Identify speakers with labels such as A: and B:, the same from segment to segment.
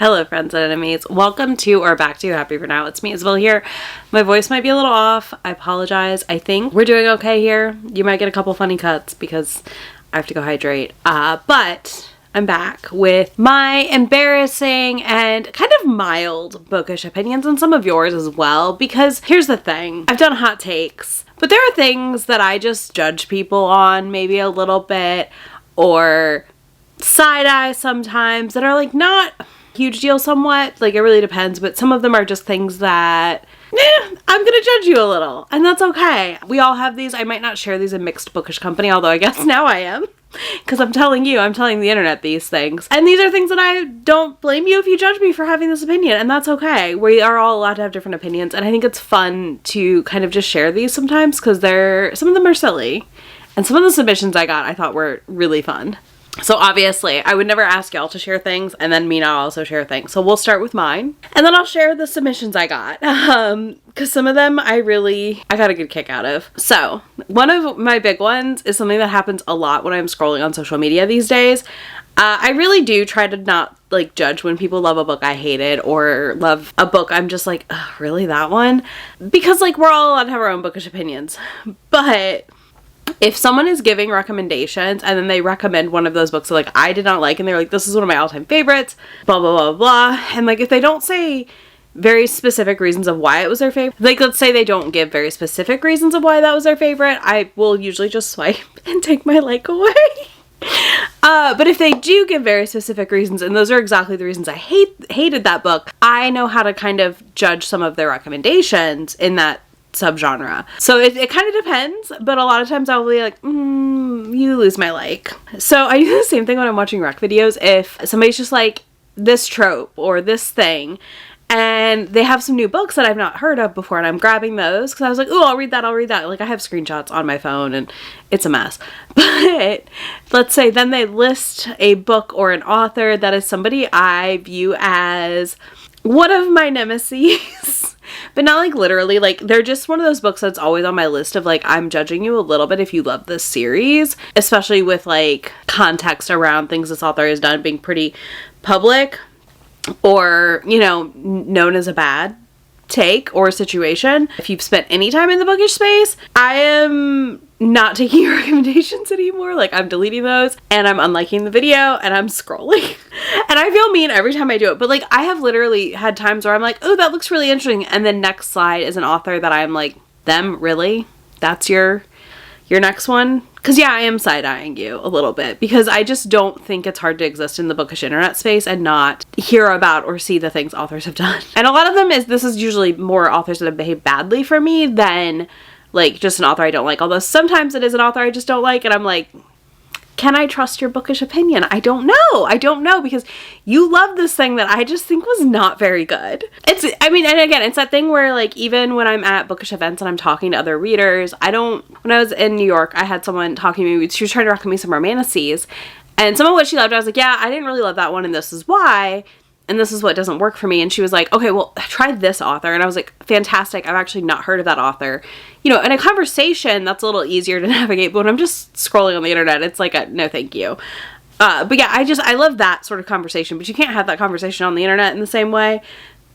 A: Hello friends and enemies, welcome to or back to Happy For Now. It's me, Isabel here. My voice might be a little off, I apologize. I think we're doing okay here. You might get a couple funny cuts because I have to go hydrate. But I'm back with my embarrassing and kind of mild bookish opinions and some of yours as well, because here's the thing. I've done hot takes, but there are things that I just judge people on maybe a little bit or side-eye sometimes that are like not huge deal somewhat, like it really depends, but some of them are just things that I'm gonna judge you a little, and that's okay. We all have these. I might not share these in mixed bookish company, although I guess now I am, because I'm telling the internet these things, and these are things that I don't blame you if you judge me for having this opinion, and that's okay. We are all allowed to have different opinions, and I think it's fun to kind of just share these sometimes because some of them are silly, and some of the submissions I got I thought were really fun. So obviously, I would never ask y'all to share things and then me not also share things. So we'll start with mine. And then I'll share the submissions I got. Because some of them I got a good kick out of. So one of my big ones is something that happens a lot when I'm scrolling on social media these days. I really do try to not like judge when people love a book I hated or love a book I'm just like, ugh, really that one? Because like we're all allowed to have our own bookish opinions. But if someone is giving recommendations and then they recommend one of those books that like I did not like and they're like, this is one of my all-time favorites, blah, blah, blah, blah. And like, if they don't say very specific reasons of why it was their favorite, like let's say they don't give very specific reasons of why that was their favorite, I will usually just swipe and take my like away. But if they do give very specific reasons, and those are exactly the reasons I hated that book, I know how to kind of judge some of their recommendations in that subgenre. So it kind of depends, but a lot of times I'll be like, you lose my like. So I do the same thing when I'm watching rec videos. If somebody's just like, this trope or this thing, and they have some new books that I've not heard of before, and I'm grabbing those because I was like, oh, I'll read that. Like I have screenshots on my phone and it's a mess. But let's say then they list a book or an author that is somebody I view as one of my nemesis. But not like literally, like they're just one of those books that's always on my list of like, I'm judging you a little bit if you love this series, especially with like context around things this author has done being pretty public or, you know, known as a bad take or situation. If you've spent any time in the bookish space, I am not taking your recommendations anymore. Like I'm deleting those and I'm unliking the video and I'm scrolling. And I feel mean every time I do it. But like I have literally had times where I'm like, oh, that looks really interesting. And then next slide is an author that I'm like, them, really? That's your next one? Because yeah, I am side-eyeing you a little bit because I just don't think it's hard to exist in the bookish internet space and not hear about or see the things authors have done. And a lot of them this is usually more authors that have behaved badly for me than like just an author I don't like. Although sometimes it is an author I just don't like and I'm like, can I trust your bookish opinion? I don't know because you love this thing that I just think was not very good. And again, it's that thing where like, even when I'm at bookish events and I'm talking to other readers, when I was in New York, I had someone talking to me, she was trying to recommend me some romances, and some of what she loved, I was like, yeah, I didn't really love that one, and this is why, and this is what doesn't work for me. And she was like, okay, well, try this author. And I was like, fantastic. I've actually not heard of that author. You know, in a conversation, that's a little easier to navigate. But when I'm just scrolling on the internet, it's like no, thank you. But yeah, I love that sort of conversation. But you can't have that conversation on the internet in the same way.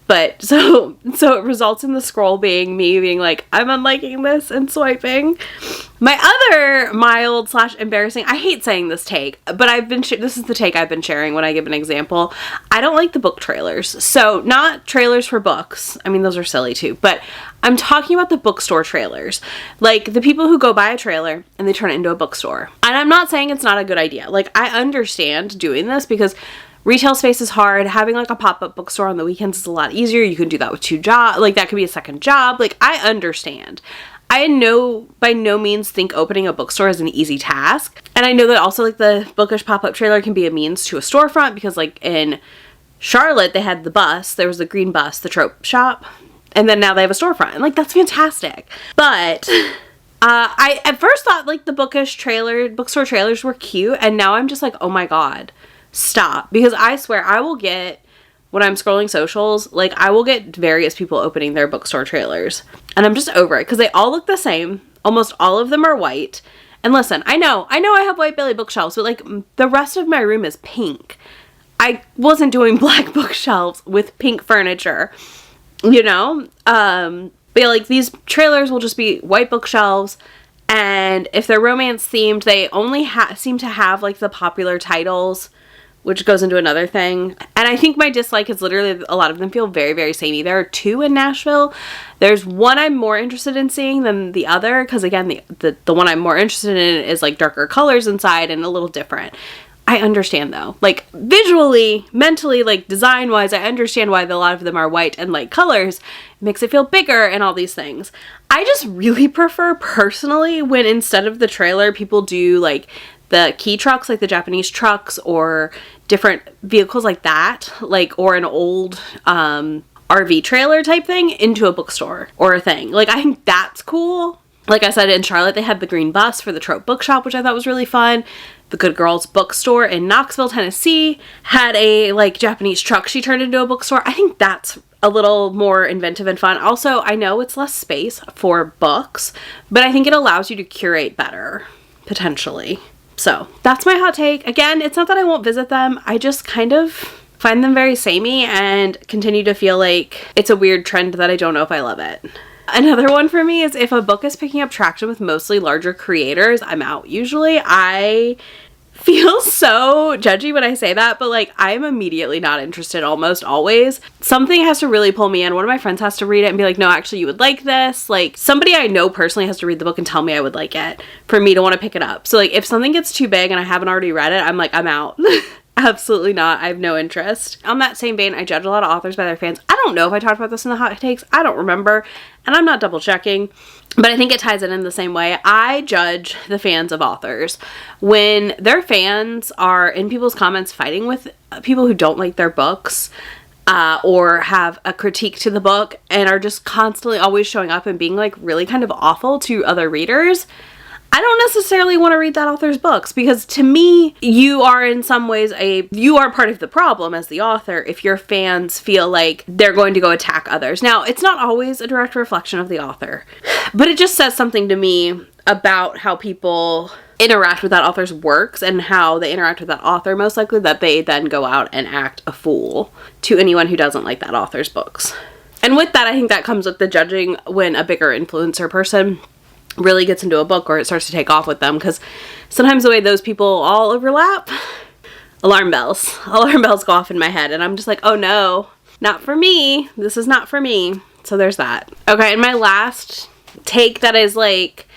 A: But so it results in the scroll being me being like, I'm unliking this and swiping. My other mild / embarrassing, I hate saying this take, but this is the take I've been sharing when I give an example. I don't like the book trailers. So not trailers for books. I mean, those are silly too, but I'm talking about the bookstore trailers. Like the people who go buy a trailer and they turn it into a bookstore. And I'm not saying it's not a good idea. Like I understand doing this because retail space is hard. Having like a pop-up bookstore on the weekends is a lot easier. You can do that with 2 jobs. Like that could be a second job. Like I understand. I know by no means think opening a bookstore is an easy task. And I know that also like the bookish pop-up trailer can be a means to a storefront because like in Charlotte, they had the bus. There was the green bus, the trope shop. And then now they have a storefront. And like, that's fantastic. But I at first thought like the bookstore trailers were cute. And now I'm just like, oh my God. Stop. Because I swear I will get, when I'm scrolling socials, like I will get various people opening their bookstore trailers and I'm just over it because they all look the same. Almost all of them are white. And listen, I know I have white belly bookshelves, but like the rest of my room is pink. I wasn't doing black bookshelves with pink furniture, you know? But yeah, like these trailers will just be white bookshelves, and if they're romance themed, they only seem to have like the popular titles, which goes into another thing. And I think my dislike is literally a lot of them feel very, very samey. There are 2 in Nashville. There's one I'm more interested in seeing than the other, because again, the one I'm more interested in is like darker colors inside and a little different. I understand though, like visually, mentally, like design wise, I understand why a lot of them are white and light colors. It makes it feel bigger and all these things. I just really prefer personally when instead of the trailer, people do like the key trucks, like the Japanese trucks or different vehicles like that, like, or an old, RV trailer type thing into a bookstore or a thing. Like, I think that's cool. Like I said, in Charlotte, they had the green bus for the Trope Bookshop, which I thought was really fun. The Good Girls bookstore in Knoxville, Tennessee had a like Japanese truck she turned into a bookstore. I think that's a little more inventive and fun. Also, I know it's less space for books, but I think it allows you to curate better, potentially. So that's my hot take. Again, it's not that I won't visit them. I just kind of find them very samey and continue to feel like it's a weird trend that I don't know if I love it. Another one for me is if a book is picking up traction with mostly larger creators, I'm out. Usually I feel so judgy when I say that, but like I'm immediately not interested almost always. Something has to really pull me in. One of my friends has to read it and be like, no, actually you would like this. Like somebody I know personally has to read the book and tell me I would like it for me to want to pick it up. So like if something gets too big and I haven't already read it, I'm like, I'm out. Absolutely not. I have no interest. On that same vein, I judge a lot of authors by their fans. I don't know if I talked about this in the hot takes. I don't remember. And I'm not double checking. But I think it ties in the same way. I judge the fans of authors when their fans are in people's comments fighting with people who don't like their books or have a critique to the book and are just constantly always showing up and being like really kind of awful to other readers. I don't necessarily want to read that author's books because to me, you are in some ways you are part of the problem as the author if your fans feel like they're going to go attack others. Now, it's not always a direct reflection of the author, but it just says something to me about how people interact with that author's works and how they interact with that author, most likely that they then go out and act a fool to anyone who doesn't like that author's books. And with that, I think that comes with the judging when a bigger influencer person really gets into a book or it starts to take off with them, because sometimes the way those people all overlap, alarm bells go off in my head and I'm just like, oh no, not for me. This is not for me. So there's that. Okay, and my last take that is like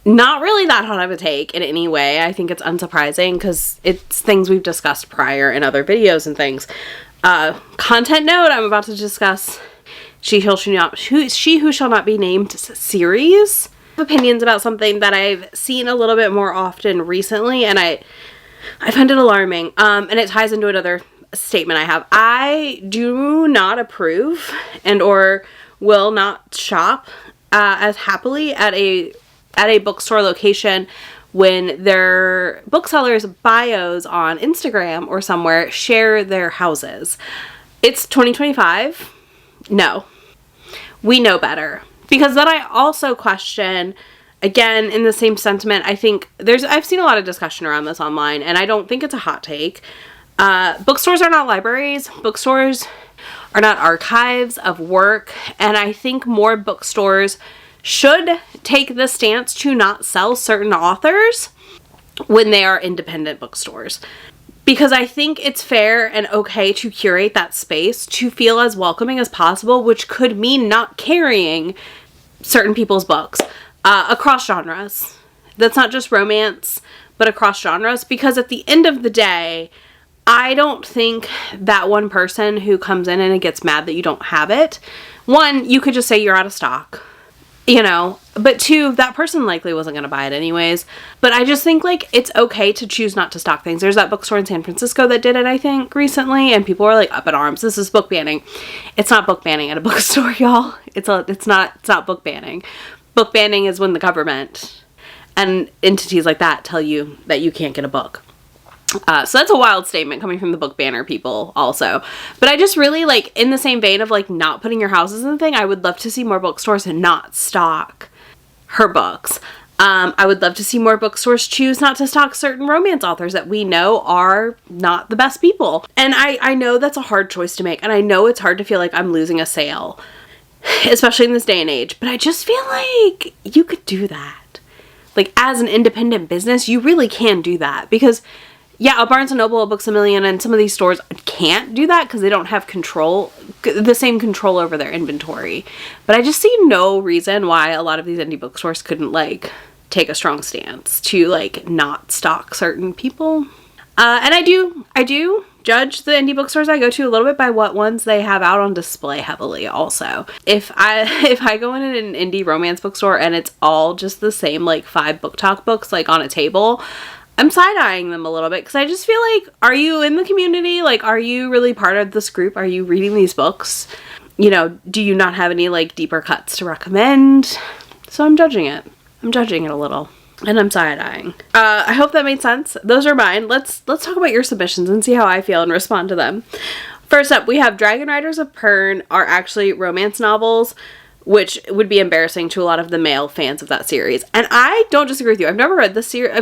A: not really that hot of a take in any way. I think it's unsurprising because it's things we've discussed prior in other videos and things. Content note, I'm about to discuss She Who Shall Not Be Named series. Opinions about something that I've seen a little bit more often recently, and I find it alarming, and it ties into another statement I have. I do not approve and or will not shop as happily at a bookstore location when their booksellers' bios on Instagram or somewhere share their houses. It's 2025. No. We know better. Because then I also question, again, in the same sentiment, I think I've seen a lot of discussion around this online, and I don't think it's a hot take. Bookstores are not libraries. Bookstores are not archives of work, and I think more bookstores should take the stance to not sell certain authors when they are independent bookstores. Because I think it's fair and okay to curate that space to feel as welcoming as possible, which could mean not carrying certain people's books across genres. That's not just romance, but across genres. Because at the end of the day, I don't think that one person who comes in and gets mad that you don't have it, one, you could just say you're out of stock. You know, but two, that person likely wasn't going to buy it anyways. But I just think, like, it's okay to choose not to stock things. There's that bookstore in San Francisco that did it, I think, recently, and people were, like, up in arms. This is book banning. It's not book banning at a bookstore, y'all. It's not book banning. Book banning is when the government and entities like that tell you that you can't get a book. So that's a wild statement coming from the book banner people also. But I just really, like, in the same vein of, like, not putting your houses in the thing, I would love to see more bookstores and not stock her books. I would love to see more bookstores choose not to stock certain romance authors that we know are not the best people. And I know that's a hard choice to make, and I know it's hard to feel like I'm losing a sale, especially in this day and age, but I just feel like you could do that. Like, as an independent business, you really can do that, because yeah, a Barnes & Noble, a Books A Million, and some of these stores can't do that because they don't have the same control over their inventory. But I just see no reason why a lot of these indie bookstores couldn't, like, take a strong stance to, like, not stock certain people. And I do judge the indie bookstores I go to a little bit by what ones they have out on display heavily also. If I go in an indie romance bookstore and it's all just the same, like, 5 book talk books, like, on a table, I'm side-eyeing them a little bit, because I just feel like, are you in the community? Like, are you really part of this group? Are you reading these books? You know, do you not have any, like, deeper cuts to recommend? So I'm judging it. I'm judging it a little. And I'm side-eyeing. I hope that made sense. Those are mine. Let's talk about your submissions and see how I feel and respond to them. First up, we have Dragon Riders of Pern are actually romance novels, which would be embarrassing to a lot of the male fans of that series. And I don't disagree with you. I've never read this series.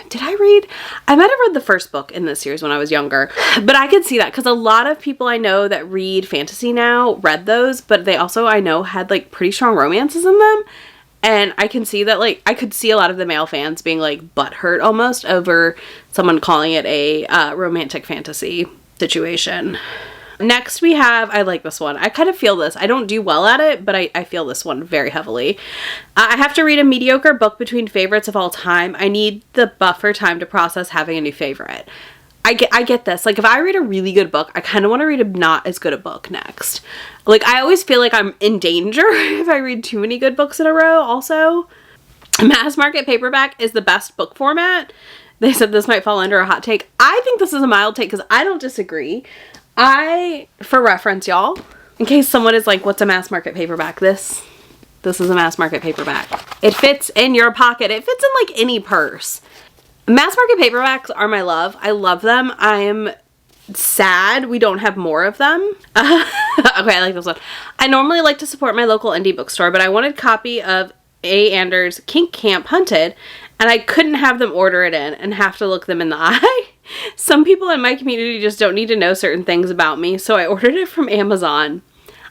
A: Did I read? I might have read the first book in this series when I was younger. But I could see that, because a lot of people I know that read fantasy now read those, but they also, I know, had, like, pretty strong romances in them. And I can see that, like, I could see a lot of the male fans being, like, butthurt almost over someone calling it a romantic fantasy situation. Next we have, I like this one. I kind of feel this. I don't do well at it, but I feel this one very heavily. I have to read a mediocre book between favorites of all time. I need the buffer time to process having a new favorite. I get this. Like, if I read a really good book, I kind of want to read a not as good a book next. Like, I always feel like I'm in danger if I read too many good books in a row also. Mass market paperback is the best book format. They said this might fall under a hot take. I think this is a mild take, because I don't disagree. For reference, y'all, in case someone is like, what's a mass market paperback? This is a mass market paperback. It fits in your pocket. It fits in, like, any purse. Mass market paperbacks are my love. I love them. I'm sad we don't have more of them. Okay, I like this one. I normally like to support my local indie bookstore, but I wanted a copy of A. Anders' Kink Camp Hunted, and I couldn't have them order it in and have to look them in the eye. Some people in my community just don't need to know certain things about me, so I ordered it from Amazon.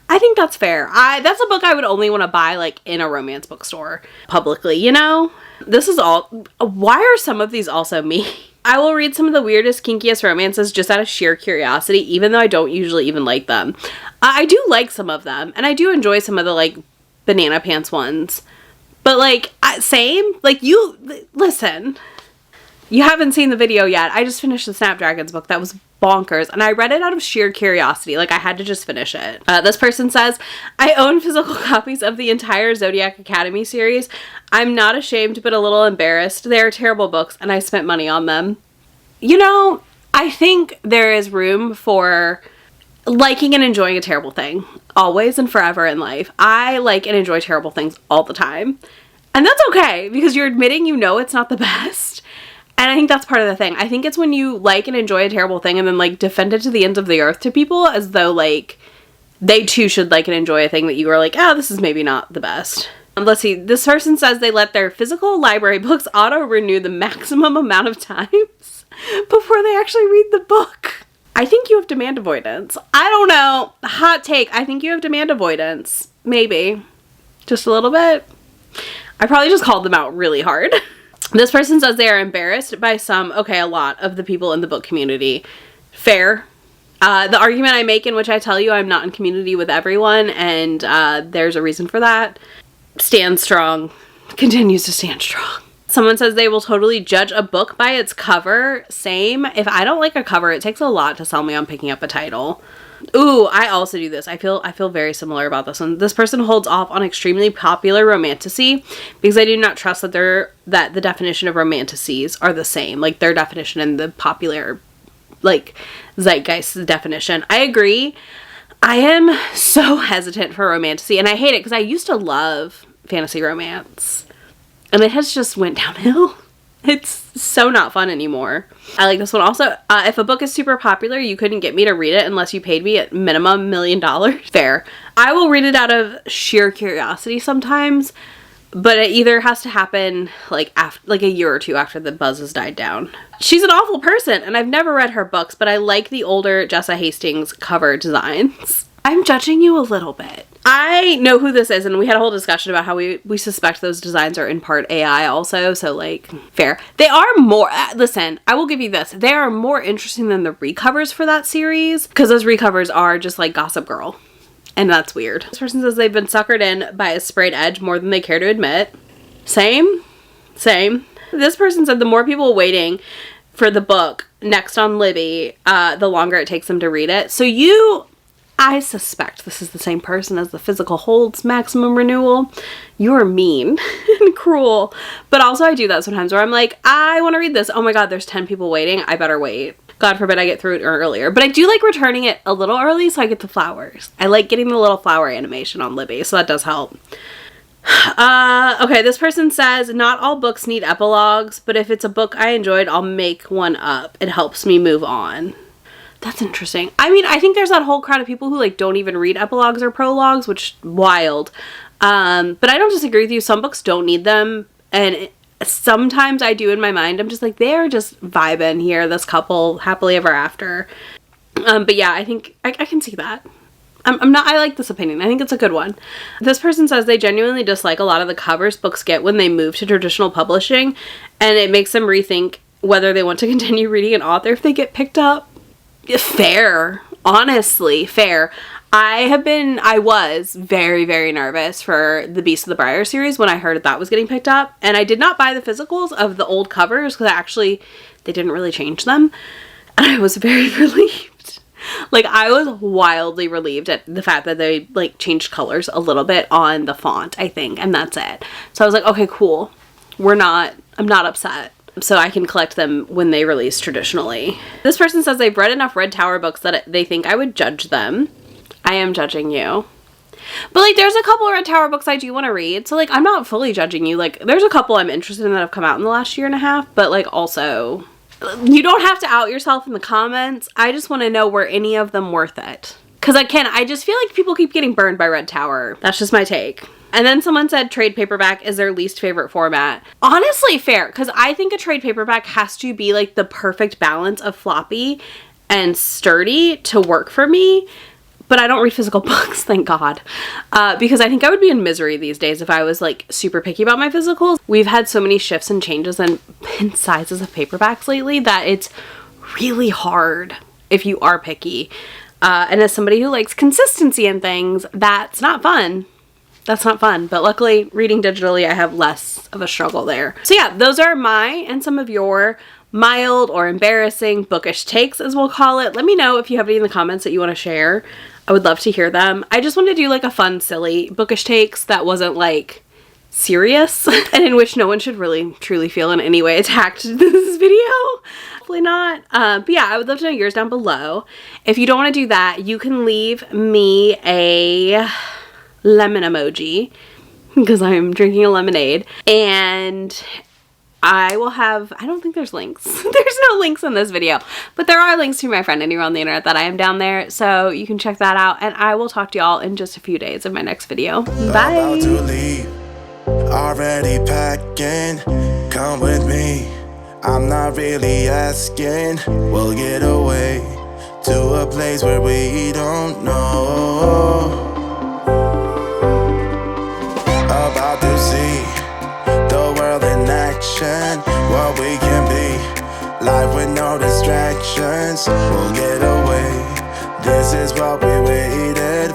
A: I think that's fair. That's a book I would only want to buy, like, in a romance bookstore publicly, you know? This is all... Why are some of these also me? I will read some of the weirdest, kinkiest romances just out of sheer curiosity, even though I don't usually even like them. I do like some of them, and I do enjoy some of the, like, banana pants ones. But, like, same? Like, listen... You haven't seen the video yet. I just finished the Snapdragons book. That was bonkers. And I read it out of sheer curiosity. Like, I had to just finish it. This person says, I own physical copies of the entire Zodiac Academy series. I'm not ashamed, but a little embarrassed. They are terrible books, and I spent money on them. You know, I think there is room for liking and enjoying a terrible thing. Always and forever in life. I like and enjoy terrible things all the time. And that's okay, because you're admitting you know it's not the best. And I think that's part of the thing. I think it's when you like and enjoy a terrible thing and then, like, defend it to the ends of the earth to people as though, like, they too should like and enjoy a thing that you are like, oh, this is maybe not the best. Let's see. This person says they let their physical library books auto-renew the maximum amount of times before they actually read the book. I think you have demand avoidance. I don't know. Hot take. I think you have demand avoidance. Maybe. Just a little bit. I probably just called them out really hard. This person says they are embarrassed by a lot of the people in the book community. Fair. The argument I make in which I tell you I'm not in community with everyone, and there's a reason for that, stands strong. Continues to stand strong. Someone says they will totally judge a book by its cover. Same. If I don't like a cover, it takes a lot to sell me on picking up a title. Ooh, I also do this. I feel very similar about this one. This person holds off on extremely popular romantasy because I do not trust that the definition of romantasies are the same. Like, their definition and the popular, like, zeitgeist definition. I agree. I am so hesitant for romantasy, and I hate it because I used to love fantasy romance. And it has just went downhill. It's so not fun anymore. I like this one also. If a book is super popular, you couldn't get me to read it unless you paid me at minimum $1 million. Fair. I will read it out of sheer curiosity sometimes, but it either has to happen like after, like a year or two after the buzz has died down. She's an awful person, and I've never read her books, but I like the older Jessa Hastings cover designs. I'm judging you a little bit. I know who this is, and we had a whole discussion about how we suspect those designs are in part AI also, so like, fair. They are more, listen, I will give you this, they are more interesting than the recovers for that series, because those recovers are just like Gossip Girl, and that's weird. This person says they've been suckered in by a sprayed edge more than they care to admit. Same. This person said the more people waiting for the book next on Libby, the longer it takes them to read it. So I suspect this is the same person as the physical holds maximum renewal. You're mean and cruel. But also I do that sometimes where I'm like, I want to read this. Oh my god, there's 10 people waiting. I better wait. God forbid I get through it earlier. But I do like returning it a little early so I get the flowers. I like getting the little flower animation on Libby, so that does help. Okay, this person says, not all books need epilogues, but if it's a book I enjoyed, I'll make one up. It helps me move on. That's interesting. I mean, I think there's that whole crowd of people who like don't even read epilogues or prologues, which wild. But I don't disagree with you. Some books don't need them, and sometimes I do in my mind. I'm just like, they're just vibing here, this couple happily ever after. But yeah, I think I can see that. I like this opinion. I think it's a good one. This person says they genuinely dislike a lot of the covers books get when they move to traditional publishing, and it makes them rethink whether they want to continue reading an author if they get picked up. Fair. Honestly, fair. I was very, very nervous for the Beast of the Briar series when I heard that was getting picked up, and I did not buy the physicals of the old covers because actually they didn't really change them, and I was very relieved. Like, I was wildly relieved at the fact that they like changed colors a little bit on the font, I think, and that's it. So I was like, okay, cool. I'm not upset. So I can collect them when they release traditionally. This person says they've read enough Red Tower books that they think I would judge them. I am judging you. But like, there's a couple of Red Tower books I do want to read. So like, I'm not fully judging you. Like, there's a couple I'm interested in that have come out in the last year and a half. But like, also, you don't have to out yourself in the comments. I just want to know, were any of them worth it? Because I just feel like people keep getting burned by Red Tower. That's just my take. And then someone said trade paperback is their least favorite format. Honestly, fair, because I think a trade paperback has to be like the perfect balance of floppy and sturdy to work for me. But I don't read physical books, thank God. Because I think I would be in misery these days if I was like super picky about my physicals. We've had so many shifts and changes in sizes of paperbacks lately that it's really hard if you are picky. And as somebody who likes consistency in things, that's not fun. That's not fun, but luckily reading digitally, I have less of a struggle there. So yeah, those are my and some of your mild or embarrassing bookish takes, as we'll call it. Let me know if you have any in the comments that you want to share. I would love to hear them. I just want to do like a fun, silly bookish takes that wasn't like serious and in which no one should really truly feel in any way attacked in this video. Hopefully not. But yeah, I would love to know yours down below. If you don't want to do that, you can leave me a lemon emoji because I'm drinking a lemonade, and I will have, I don't think there's links. There's no links in this video, but there are links to my friend anywhere on the internet that I am down there, so you can check that out, and I will talk to y'all in just a few days in my next video. Bye.
B: About to leave, already packing, come with me, I'm not really asking, we'll get away to a place where we don't know. About to see the world in action, what we can be, life with no distractions, we'll get away, this is what we waited